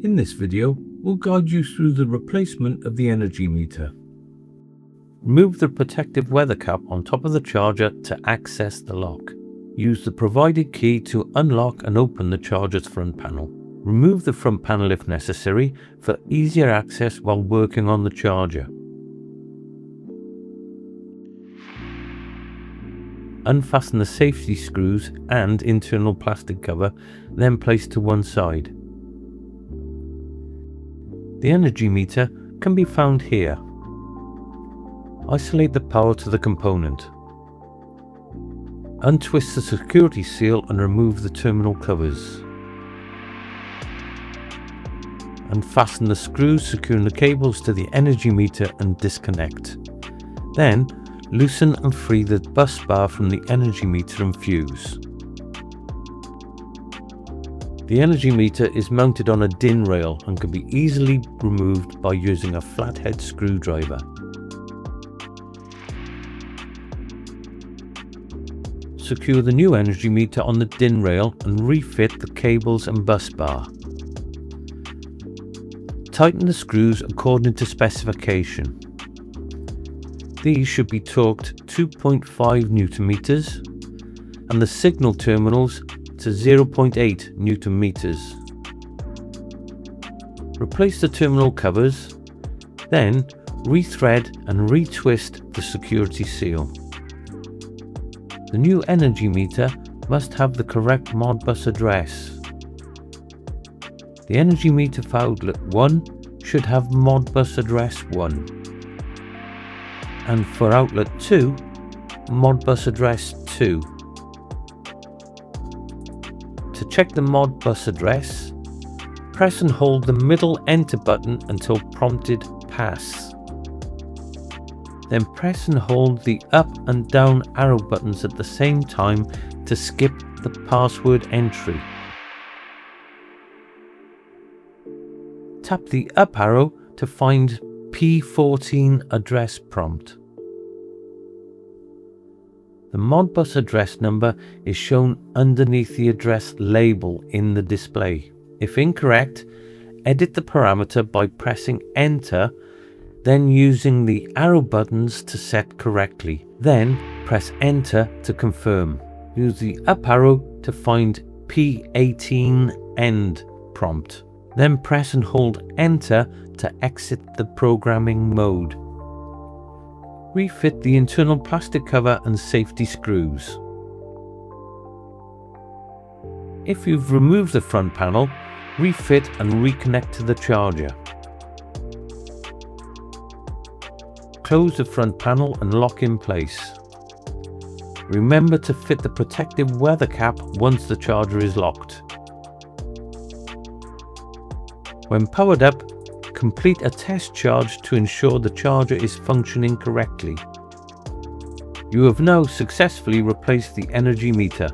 In this video, we'll guide you through the replacement of the energy meter. Remove the protective weather cap on top of the charger to access the lock. Use the provided key to unlock and open the charger's front panel. Remove the front panel if necessary for easier access while working on the charger. Unfasten the safety screws and internal plastic cover, then place to one side. The energy meter can be found here. Isolate the power to the component. Untwist the security seal and remove the terminal covers. Unfasten the screws securing the cables to the energy meter and disconnect. Then, loosen and free the bus bar from the energy meter and fuse. The energy meter is mounted on a DIN rail and can be easily removed by using a flathead screwdriver. Secure the new energy meter on the DIN rail and refit the cables and bus bar. Tighten the screws according to specification. These should be torqued 2.5 Newton meters and the signal terminals to 0.8 Newton meters. Replace the terminal covers, then rethread and retwist the security seal. The new energy meter must have the correct Modbus address. The energy meter for outlet 1 should have Modbus address 1, and for outlet 2, Modbus address 2. To check the Modbus address, press and hold the middle enter button until prompted pass. Then press and hold the up and down arrow buttons at the same time to skip the password entry. Tap the up arrow to find P14 address prompt. The Modbus address number is shown underneath the address label in the display. If incorrect, edit the parameter by pressing enter, then using the arrow buttons to set correctly. Then press enter to confirm. Use the up arrow to find P18 end prompt. Then press and hold enter to exit the programming mode. Refit the internal plastic cover and safety screws. If you've removed the front panel, refit and reconnect to the charger. Close the front panel and lock in place. Remember to fit the protective weather cap once the charger is locked. When powered up, complete a test charge to ensure the charger is functioning correctly. You have now successfully replaced the energy meter.